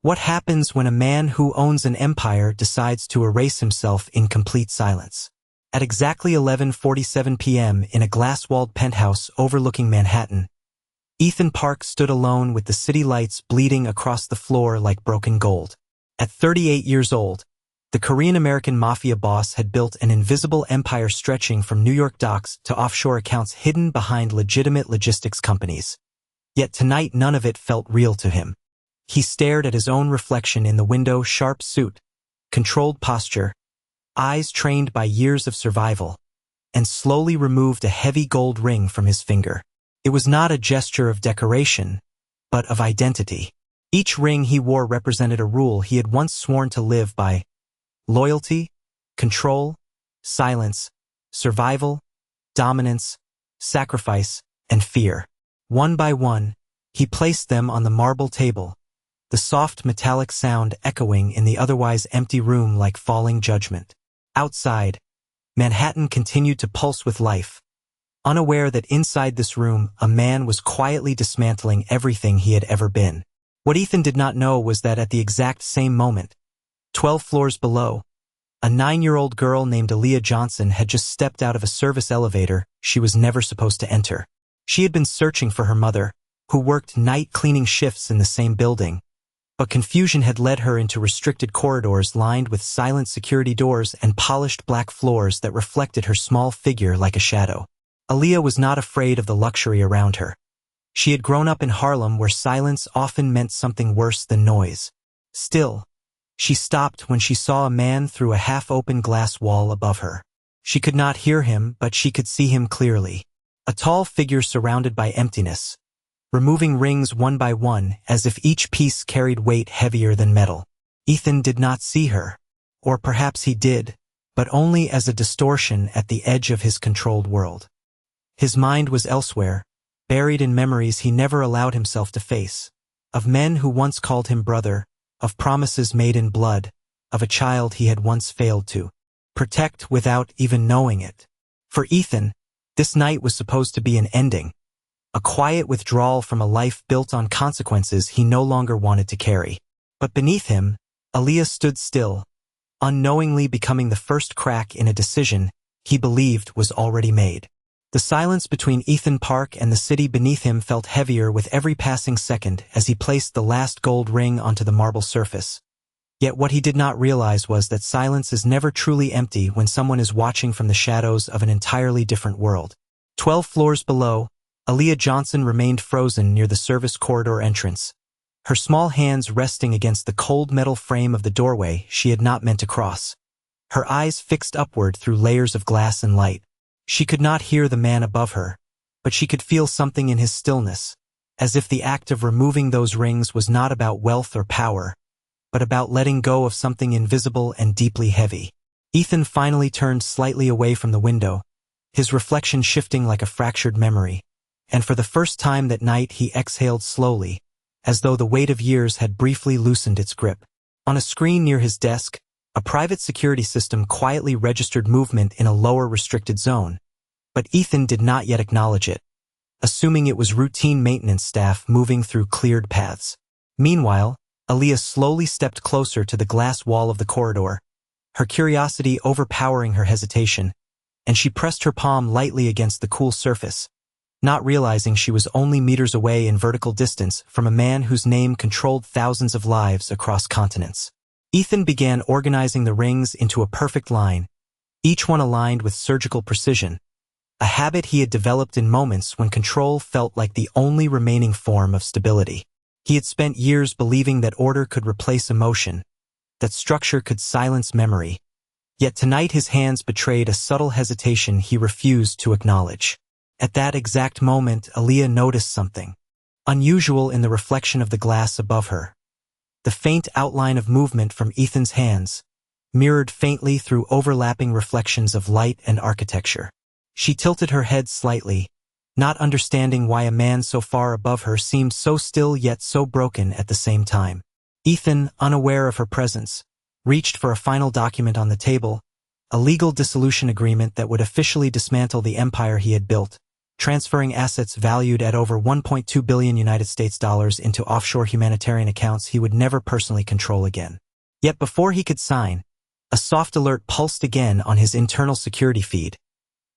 What happens when a man who owns an empire decides to erase himself in complete silence? At exactly 11:47 p.m. in a glass-walled penthouse overlooking Manhattan, Ethan Park stood alone with the city lights bleeding across the floor like broken gold. At 38 years old, the Korean-American Mafia boss had built an invisible empire stretching from New York docks to offshore accounts hidden behind legitimate logistics companies. Yet tonight none of it felt real to him. He stared at his own reflection in the window, sharp suit, controlled posture, eyes trained by years of survival, and slowly removed a heavy gold ring from his finger. It was not a gesture of decoration, but of identity. Each ring he wore represented a rule he had once sworn to live by: loyalty, control, silence, survival, dominance, sacrifice, and fear. One by one, he placed them on the marble table, the soft metallic sound echoing in the otherwise empty room like falling judgment. Outside, Manhattan continued to pulse with life, unaware that inside this room a man was quietly dismantling everything he had ever been. What Ethan did not know was that at the exact same moment, 12 floors below, a 9-year-old girl named Aaliyah Johnson had just stepped out of a service elevator she was never supposed to enter. She had been searching for her mother, who worked night cleaning shifts in the same building, but confusion had led her into restricted corridors lined with silent security doors and polished black floors that reflected her small figure like a shadow. Aaliyah was not afraid of the luxury around her. She had grown up in Harlem where silence often meant something worse than noise. Still, she stopped when she saw a man through a half-open glass wall above her. She could not hear him, but she could see him clearly. A tall figure surrounded by emptiness, removing rings one by one as if each piece carried weight heavier than metal. Ethan did not see her, or perhaps he did, but only as a distortion at the edge of his controlled world. His mind was elsewhere, buried in memories he never allowed himself to face, of men who once called him brother, of promises made in blood, of a child he had once failed to protect without even knowing it. For Ethan, this night was supposed to be an ending, a quiet withdrawal from a life built on consequences he no longer wanted to carry. But beneath him, Aaliyah stood still, unknowingly becoming the first crack in a decision he believed was already made. The silence between Ethan Park and the city beneath him felt heavier with every passing second as he placed the last gold ring onto the marble surface. Yet what he did not realize was that silence is never truly empty when someone is watching from the shadows of an entirely different world. 12 floors below, Aaliyah Johnson remained frozen near the service corridor entrance, her small hands resting against the cold metal frame of the doorway she had not meant to cross, her eyes fixed upward through layers of glass and light. She could not hear the man above her, but she could feel something in his stillness, as if the act of removing those rings was not about wealth or power, but about letting go of something invisible and deeply heavy. Ethan finally turned slightly away from the window, his reflection shifting like a fractured memory, and for the first time that night he exhaled slowly, as though the weight of years had briefly loosened its grip. On a screen near his desk, a private security system quietly registered movement in a lower restricted zone, but Ethan did not yet acknowledge it, assuming it was routine maintenance staff moving through cleared paths. Meanwhile, Aaliyah slowly stepped closer to the glass wall of the corridor, her curiosity overpowering her hesitation, and she pressed her palm lightly against the cool surface, not realizing she was only meters away in vertical distance from a man whose name controlled thousands of lives across continents. Ethan began organizing the rings into a perfect line, each one aligned with surgical precision, a habit he had developed in moments when control felt like the only remaining form of stability. He had spent years believing that order could replace emotion, that structure could silence memory, yet tonight his hands betrayed a subtle hesitation he refused to acknowledge. At that exact moment, Aaliyah noticed something unusual in the reflection of the glass above her. The faint outline of movement from Ethan's hands, mirrored faintly through overlapping reflections of light and architecture. She tilted her head slightly, not understanding why a man so far above her seemed so still yet so broken at the same time. Ethan, unaware of her presence, reached for a final document on the table, a legal dissolution agreement that would officially dismantle the empire he had built, transferring assets valued at over 1.2 billion United States dollars into offshore humanitarian accounts he would never personally control again. Yet before he could sign, a soft alert pulsed again on his internal security feed,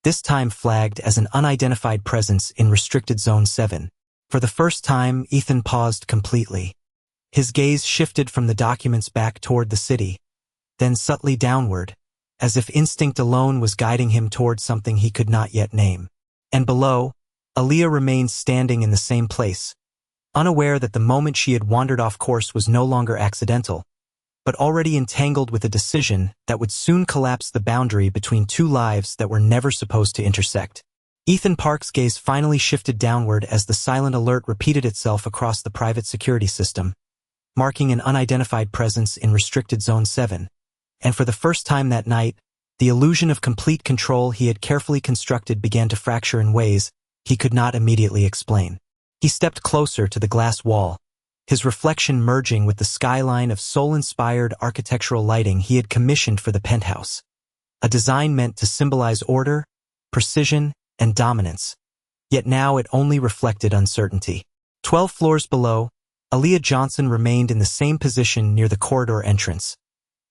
this time flagged as an unidentified presence in Restricted Zone 7. For the first time, Ethan paused completely. His gaze shifted from the documents back toward the city, then subtly downward, as if instinct alone was guiding him toward something he could not yet name. And below, Aaliyah remained standing in the same place, unaware that the moment she had wandered off course was no longer accidental, but already entangled with a decision that would soon collapse the boundary between two lives that were never supposed to intersect. Ethan Park's gaze finally shifted downward as the silent alert repeated itself across the private security system, marking an unidentified presence in Restricted Zone 7. And for the first time that night, the illusion of complete control he had carefully constructed began to fracture in ways he could not immediately explain. He stepped closer to the glass wall, his reflection merging with the skyline of soul-inspired architectural lighting he had commissioned for the penthouse, a design meant to symbolize order, precision, and dominance. Yet now it only reflected uncertainty. 12 floors below, Aaliyah Johnson remained in the same position near the corridor entrance,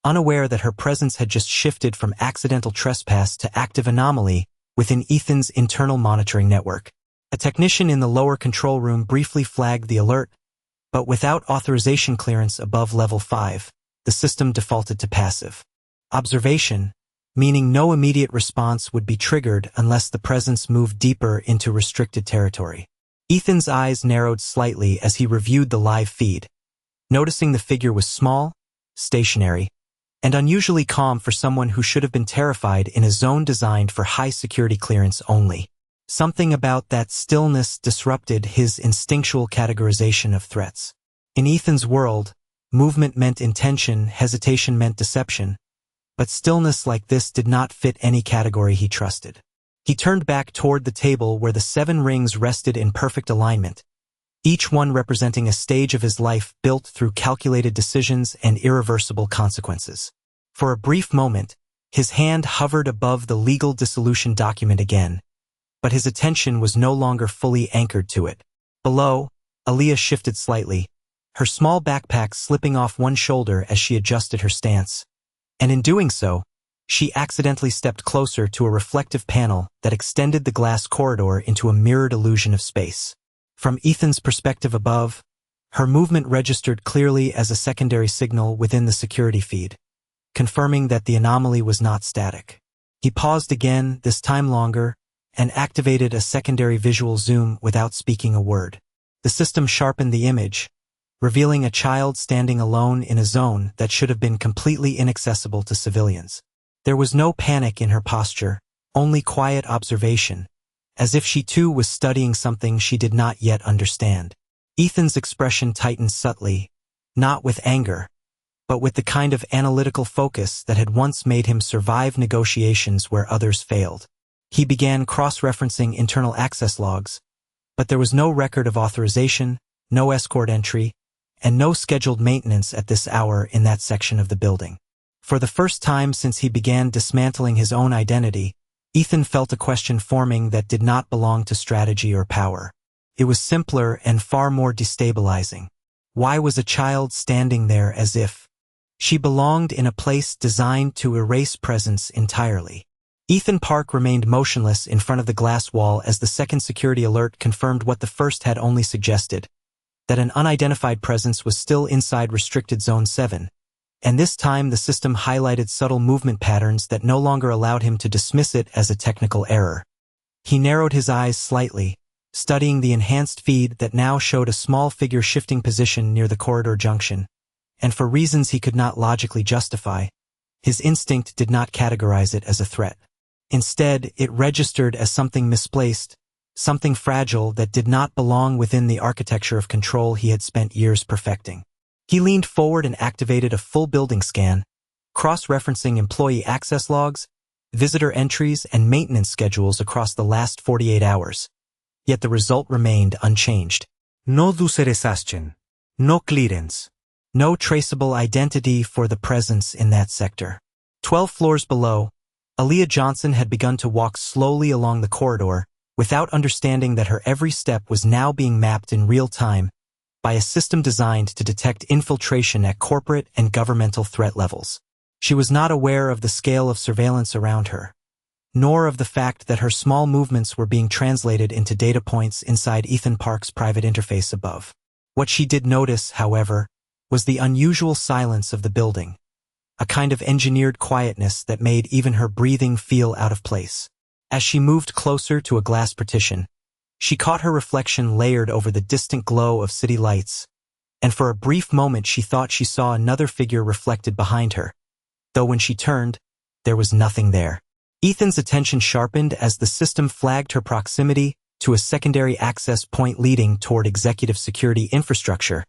unaware that her presence had just shifted from accidental trespass to active anomaly within Ethan's internal monitoring network. A technician in the lower control room briefly flagged the alert, but without authorization clearance above level 5, the system defaulted to passive observation, meaning no immediate response would be triggered unless the presence moved deeper into restricted territory. Ethan's eyes narrowed slightly as he reviewed the live feed, noticing the figure was small, stationary, and unusually calm for someone who should have been terrified in a zone designed for high security clearance only. Something about that stillness disrupted his instinctual categorization of threats. In Ethan's world, movement meant intention, hesitation meant deception, but stillness like this did not fit any category he trusted. He turned back toward the table where the 7 rings rested in perfect alignment, each one representing a stage of his life built through calculated decisions and irreversible consequences. For a brief moment, his hand hovered above the legal dissolution document again, but his attention was no longer fully anchored to it. Below, Aaliyah shifted slightly, her small backpack slipping off one shoulder as she adjusted her stance. And in doing so, she accidentally stepped closer to a reflective panel that extended the glass corridor into a mirrored illusion of space. From Ethan's perspective above, her movement registered clearly as a secondary signal within the security feed, confirming that the anomaly was not static. He paused again, this time longer, and activated a secondary visual zoom without speaking a word. The system sharpened the image, revealing a child standing alone in a zone that should have been completely inaccessible to civilians. There was no panic in her posture, only quiet observation, as if she too was studying something she did not yet understand. Ethan's expression tightened subtly, not with anger, but with the kind of analytical focus that had once made him survive negotiations where others failed. He began cross-referencing internal access logs, but there was no record of authorization, no escort entry, and no scheduled maintenance at this hour in that section of the building. For the first time since he began dismantling his own identity, Ethan felt a question forming that did not belong to strategy or power. It was simpler and far more destabilizing. Why was a child standing there as if she belonged in a place designed to erase presence entirely? Ethan Park remained motionless in front of the glass wall as the second security alert confirmed what the first had only suggested, that an unidentified presence was still inside Restricted Zone 7, and this time the system highlighted subtle movement patterns that no longer allowed him to dismiss it as a technical error. He narrowed his eyes slightly, studying the enhanced feed that now showed a small figure shifting position near the corridor junction, and for reasons he could not logically justify, his instinct did not categorize it as a threat. Instead, it registered as something misplaced, something fragile that did not belong within the architecture of control he had spent years perfecting. He leaned forward and activated a full building scan, cross-referencing employee access logs, visitor entries, and maintenance schedules across the last 48 hours. Yet the result remained unchanged. No authentication, no clearance, no traceable identity for the presence in that sector. 12 floors below, Aaliyah Johnson had begun to walk slowly along the corridor, without understanding that her every step was now being mapped in real time by a system designed to detect infiltration at corporate and governmental threat levels. She was not aware of the scale of surveillance around her, nor of the fact that her small movements were being translated into data points inside Ethan Park's private interface above. What she did notice, however, was the unusual silence of the building, a kind of engineered quietness that made even her breathing feel out of place. As she moved closer to a glass partition, she caught her reflection layered over the distant glow of city lights, and for a brief moment she thought she saw another figure reflected behind her, though when she turned, there was nothing there. Ethan's attention sharpened as the system flagged her proximity to a secondary access point leading toward executive security infrastructure,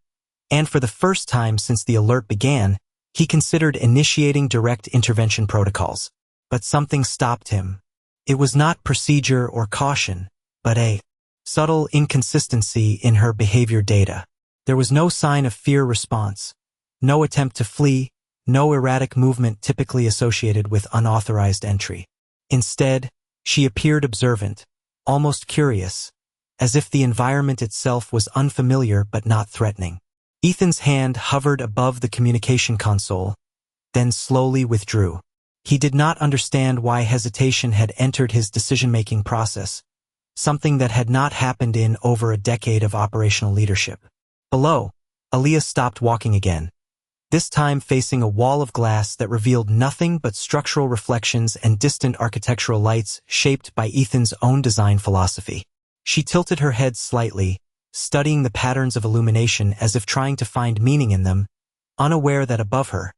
and for the first time since the alert began, he considered initiating direct intervention protocols. But something stopped him. It was not procedure or caution, but a subtle inconsistency in her behavior data. There was no sign of fear response, no attempt to flee, no erratic movement typically associated with unauthorized entry. Instead, she appeared observant, almost curious, as if the environment itself was unfamiliar but not threatening. Ethan's hand hovered above the communication console, then slowly withdrew. He did not understand why hesitation had entered his decision-making process, something that had not happened in over a decade of operational leadership. Below, Aaliyah stopped walking again, this time facing a wall of glass that revealed nothing but structural reflections and distant architectural lights shaped by Ethan's own design philosophy. She tilted her head slightly, studying the patterns of illumination as if trying to find meaning in them, unaware that above her,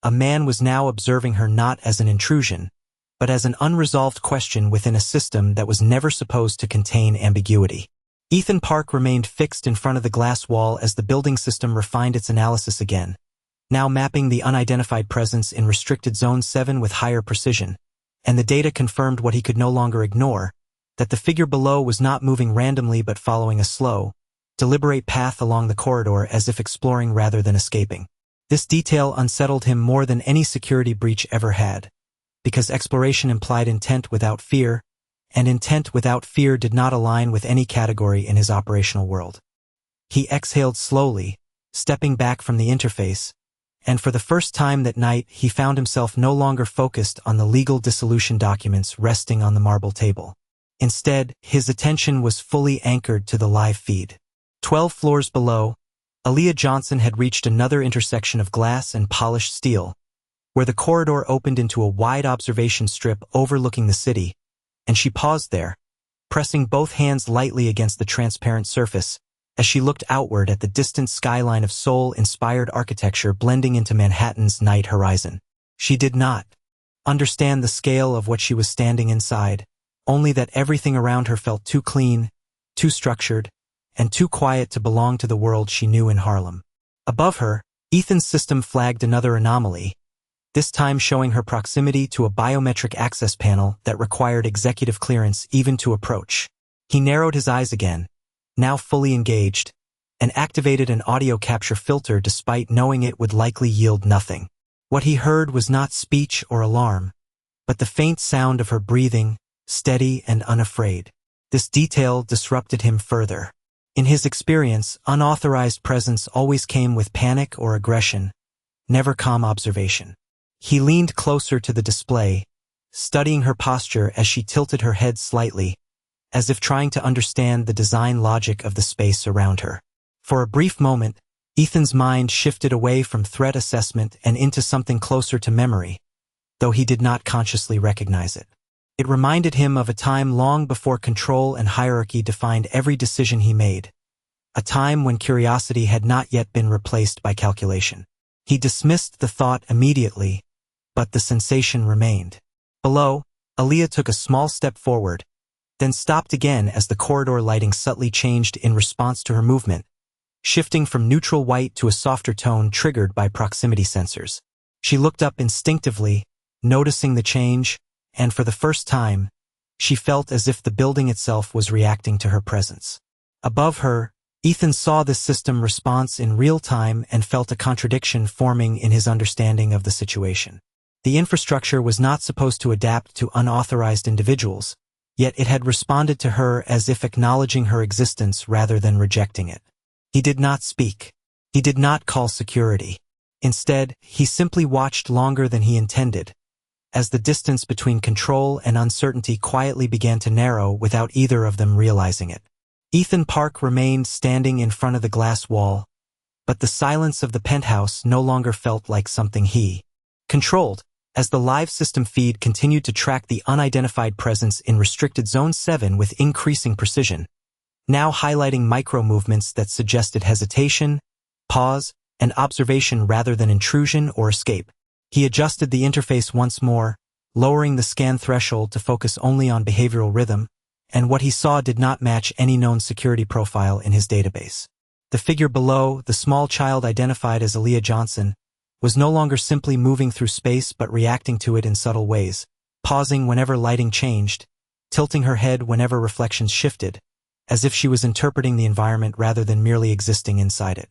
a man was now observing her not as an intrusion, but as an unresolved question within a system that was never supposed to contain ambiguity. Ethan Park remained fixed in front of the glass wall as the building system refined its analysis again, now mapping the unidentified presence in Restricted Zone 7 with higher precision, and the data confirmed what he could no longer ignore, that the figure below was not moving randomly but following a slow, deliberate path along the corridor as if exploring rather than escaping. This detail unsettled him more than any security breach ever had, because exploration implied intent without fear, and intent without fear did not align with any category in his operational world. He exhaled slowly, stepping back from the interface, and for the first time that night he found himself no longer focused on the legal dissolution documents resting on the marble table. Instead, his attention was fully anchored to the live feed. 12 floors below, Aaliyah Johnson had reached another intersection of glass and polished steel, where the corridor opened into a wide observation strip overlooking the city, and she paused there, pressing both hands lightly against the transparent surface, as she looked outward at the distant skyline of Seoul-inspired architecture blending into Manhattan's night horizon. She did not understand the scale of what she was standing inside, only that everything around her felt too clean, too structured, and too quiet to belong to the world she knew in Harlem. Above her, Ethan's system flagged another anomaly, this time showing her proximity to a biometric access panel that required executive clearance even to approach. He narrowed his eyes again, now fully engaged, and activated an audio capture filter despite knowing it would likely yield nothing. What he heard was not speech or alarm, but the faint sound of her breathing, steady and unafraid. This detail disrupted him further. In his experience, unauthorized presence always came with panic or aggression, never calm observation. He leaned closer to the display, studying her posture as she tilted her head slightly, as if trying to understand the design logic of the space around her. For a brief moment, Ethan's mind shifted away from threat assessment and into something closer to memory, though he did not consciously recognize it. It reminded him of a time long before control and hierarchy defined every decision he made, a time when curiosity had not yet been replaced by calculation. He dismissed the thought immediately, but the sensation remained. Below, Aaliyah took a small step forward, then stopped again as the corridor lighting subtly changed in response to her movement, shifting from neutral white to a softer tone triggered by proximity sensors. She looked up instinctively, noticing the change, and for the first time, she felt as if the building itself was reacting to her presence. Above her, Ethan saw this system response in real time and felt a contradiction forming in his understanding of the situation. The infrastructure was not supposed to adapt to unauthorized individuals, yet it had responded to her as if acknowledging her existence rather than rejecting it. He did not speak. He did not call security. Instead, he simply watched longer than he intended, as the distance between control and uncertainty quietly began to narrow without either of them realizing it. Ethan Park remained standing in front of the glass wall, but the silence of the penthouse no longer felt like something he controlled, as the live system feed continued to track the unidentified presence in Restricted Zone 7 with increasing precision, now highlighting micro-movements that suggested hesitation, pause, and observation rather than intrusion or escape. He adjusted the interface once more, lowering the scan threshold to focus only on behavioral rhythm, and what he saw did not match any known security profile in his database. The figure below, the small child identified as Aaliyah Johnson, was no longer simply moving through space but reacting to it in subtle ways, pausing whenever lighting changed, tilting her head whenever reflections shifted, as if she was interpreting the environment rather than merely existing inside it.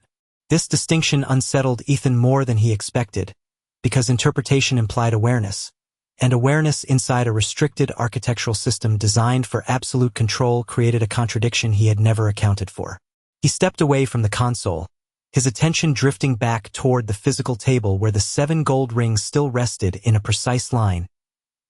This distinction unsettled Ethan more than he expected, because interpretation implied awareness, and awareness inside a restricted architectural system designed for absolute control created a contradiction he had never accounted for. He stepped away from the console, his attention drifting back toward the physical table where the 7 gold rings still rested in a precise line,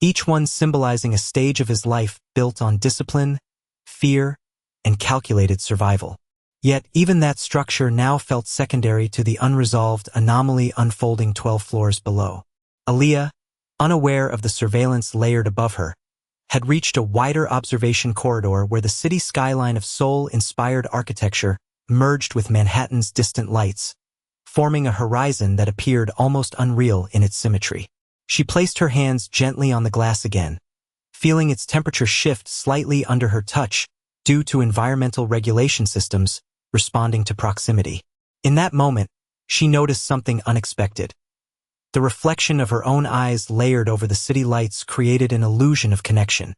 each one symbolizing a stage of his life built on discipline, fear, and calculated survival. Yet even that structure now felt secondary to the unresolved anomaly unfolding 12 floors below. Aaliyah, unaware of the surveillance layered above her, had reached a wider observation corridor where the city skyline of Seoul-inspired architecture merged with Manhattan's distant lights, forming a horizon that appeared almost unreal in its symmetry. She placed her hands gently on the glass again, feeling its temperature shift slightly under her touch due to environmental regulation systems responding to proximity. In that moment, she noticed something unexpected. The reflection of her own eyes layered over the city lights created an illusion of connection,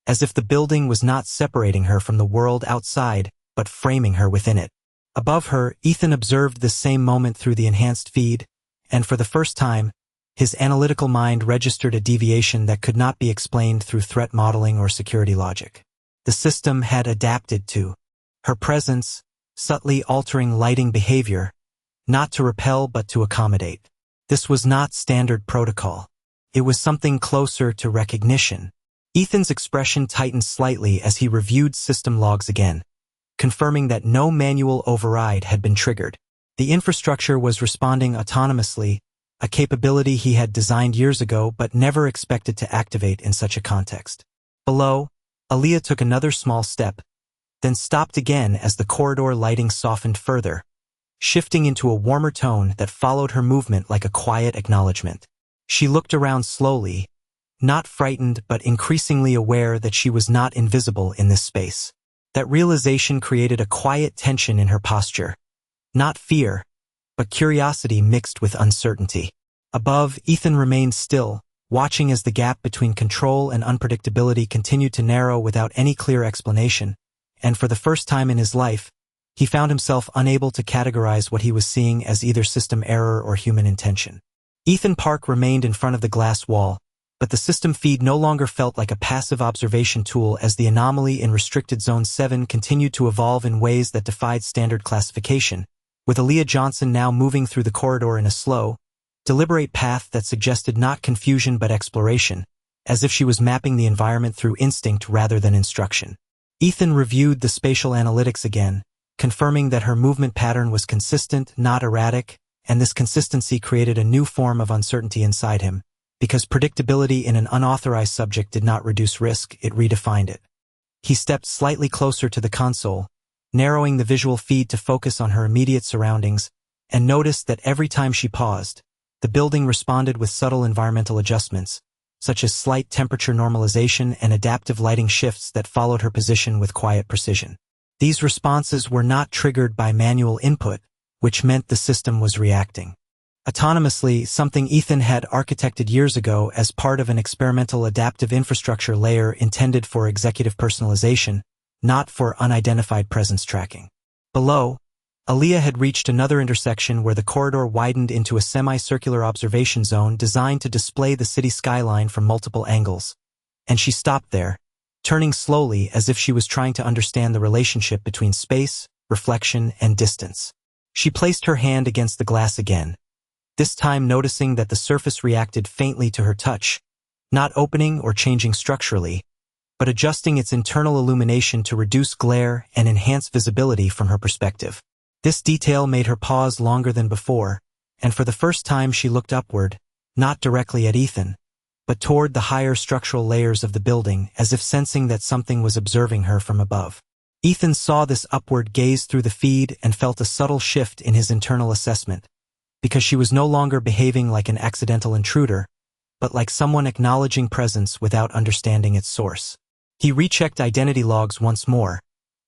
as if the building was not separating her from the world outside, but framing her within it. Above her, Ethan observed this same moment through the enhanced feed, and for the first time, his analytical mind registered a deviation that could not be explained through threat modeling or security logic. The system had adapted to her presence, subtly altering lighting behavior, not to repel but to accommodate. This was not standard protocol. It was something closer to recognition. Ethan's expression tightened slightly as he reviewed system logs again, confirming that no manual override had been triggered. The infrastructure was responding autonomously, a capability he had designed years ago but never expected to activate in such a context. Below, Aaliyah took another small step, then stopped again as the corridor lighting softened further, shifting into a warmer tone that followed her movement like a quiet acknowledgement. She looked around slowly, not frightened but increasingly aware that she was not invisible in this space. That realization created a quiet tension in her posture. Not fear, but curiosity mixed with uncertainty. Above, Ethan remained still, watching as the gap between control and unpredictability continued to narrow without any clear explanation, and for the first time in his life, he found himself unable to categorize what he was seeing as either system error or human intention. Ethan Park remained in front of the glass wall, but the system feed no longer felt like a passive observation tool as the anomaly in Restricted Zone 7 continued to evolve in ways that defied standard classification, with Aaliyah Johnson now moving through the corridor in a slow, deliberate path that suggested not confusion but exploration, as if she was mapping the environment through instinct rather than instruction. Ethan reviewed the spatial analytics again, confirming that her movement pattern was consistent, not erratic, and this consistency created a new form of uncertainty inside him. Because predictability in an unauthorized subject did not reduce risk, it redefined it. He stepped slightly closer to the console, narrowing the visual feed to focus on her immediate surroundings, and noticed that every time she paused, the building responded with subtle environmental adjustments, such as slight temperature normalization and adaptive lighting shifts that followed her position with quiet precision. These responses were not triggered by manual input, which meant the system was reacting autonomously, something Ethan had architected years ago as part of an experimental adaptive infrastructure layer intended for executive personalization, not for unidentified presence tracking. Below, Aaliyah had reached another intersection where the corridor widened into a semicircular observation zone designed to display the city skyline from multiple angles, and she stopped there, turning slowly as if she was trying to understand the relationship between space, reflection, and distance. She placed her hand against the glass again, this time noticing that the surface reacted faintly to her touch, not opening or changing structurally, but adjusting its internal illumination to reduce glare and enhance visibility from her perspective. This detail made her pause longer than before, and for the first time she looked upward, not directly at Ethan, but toward the higher structural layers of the building, as if sensing that something was observing her from above. Ethan saw this upward gaze through the feed and felt a subtle shift in his internal assessment, because she was no longer behaving like an accidental intruder, but like someone acknowledging presence without understanding its source. He rechecked identity logs once more,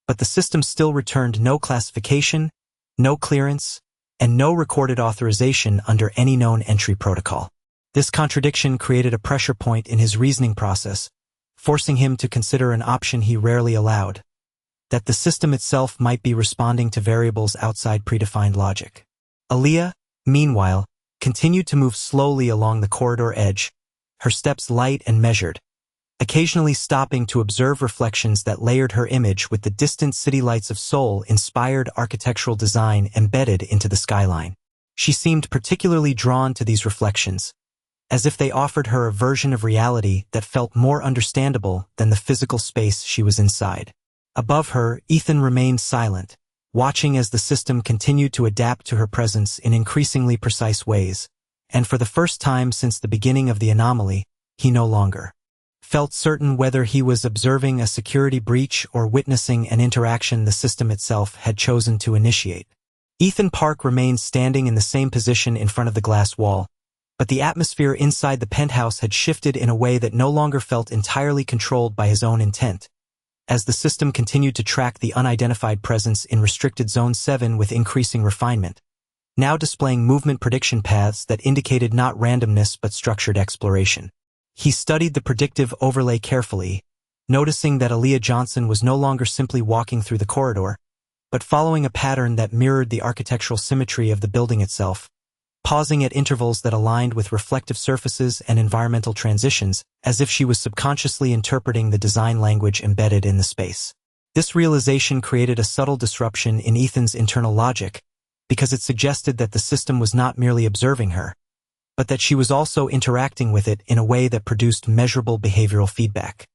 but the system still returned no classification, no clearance, and no recorded authorization under any known entry protocol. This contradiction created a pressure point in his reasoning process, forcing him to consider an option he rarely allowed, that the system itself might be responding to variables outside predefined logic. Aaliyah, meanwhile, continued to move slowly along the corridor edge, her steps light and measured, occasionally stopping to observe reflections that layered her image with the distant city lights of Seoul-inspired architectural design embedded into the skyline. She seemed particularly drawn to these reflections, as if they offered her a version of reality that felt more understandable than the physical space she was inside. Above her, Ethan remained silent, watching as the system continued to adapt to her presence in increasingly precise ways, and for the first time since the beginning of the anomaly, he no longer felt certain whether he was observing a security breach or witnessing an interaction the system itself had chosen to initiate. Ethan Park remained standing in the same position in front of the glass wall, but the atmosphere inside the penthouse had shifted in a way that no longer felt entirely controlled by his own intent, as the system continued to track the unidentified presence in Restricted Zone 7 with increasing refinement, now displaying movement prediction paths that indicated not randomness but structured exploration. He studied the predictive overlay carefully, noticing that Aaliyah Johnson was no longer simply walking through the corridor, but following a pattern that mirrored the architectural symmetry of the building itself, pausing at intervals that aligned with reflective surfaces and environmental transitions, as if she was subconsciously interpreting the design language embedded in the space. This realization created a subtle disruption in Ethan's internal logic, because it suggested that the system was not merely observing her, but that she was also interacting with it in a way that produced measurable behavioral feedback.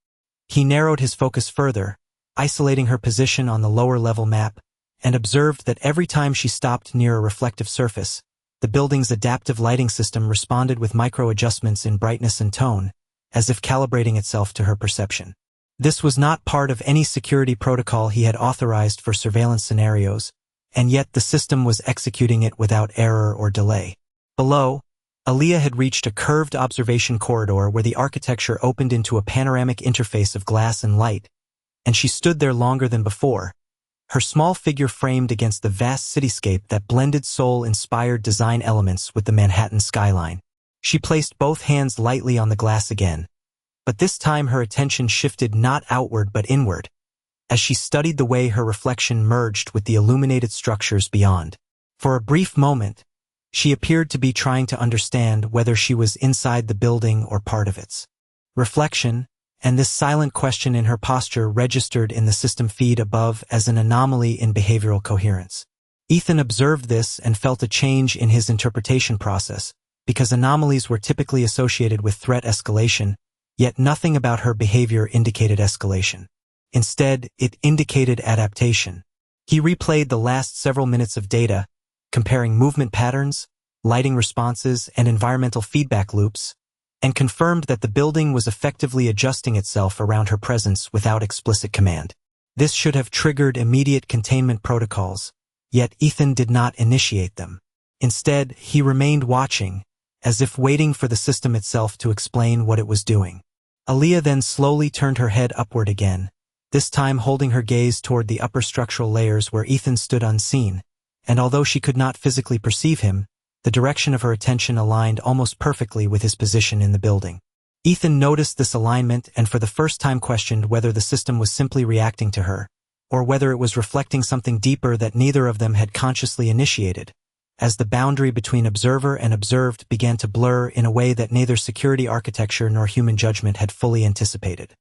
He narrowed his focus further, isolating her position on the lower-level map, and observed that every time she stopped near a reflective surface, the building's adaptive lighting system responded with micro-adjustments in brightness and tone, as if calibrating itself to her perception. This was not part of any security protocol he had authorized for surveillance scenarios, and yet the system was executing it without error or delay. Below, Aaliyah had reached a curved observation corridor where the architecture opened into a panoramic interface of glass and light, and she stood there longer than before, her small figure framed against the vast cityscape that blended Seoul-inspired design elements with the Manhattan skyline. She placed both hands lightly on the glass again, but this time her attention shifted not outward but inward, as she studied the way her reflection merged with the illuminated structures beyond. For a brief moment, she appeared to be trying to understand whether she was inside the building or part of its reflection, and this silent question in her posture registered in the system feed above as an anomaly in behavioral coherence. Ethan observed this and felt a change in his interpretation process, because anomalies were typically associated with threat escalation, yet nothing about her behavior indicated escalation. Instead, it indicated adaptation. He replayed the last several minutes of data, comparing movement patterns, lighting responses, and environmental feedback loops, and confirmed that the building was effectively adjusting itself around her presence without explicit command. This should have triggered immediate containment protocols, yet Ethan did not initiate them. Instead, he remained watching, as if waiting for the system itself to explain what it was doing. Aaliyah then slowly turned her head upward again, this time holding her gaze toward the upper structural layers where Ethan stood unseen, and although she could not physically perceive him, the direction of her attention aligned almost perfectly with his position in the building. Ethan noticed this alignment and for the first time questioned whether the system was simply reacting to her, or whether it was reflecting something deeper that neither of them had consciously initiated, as the boundary between observer and observed began to blur in a way that neither security architecture nor human judgment had fully anticipated.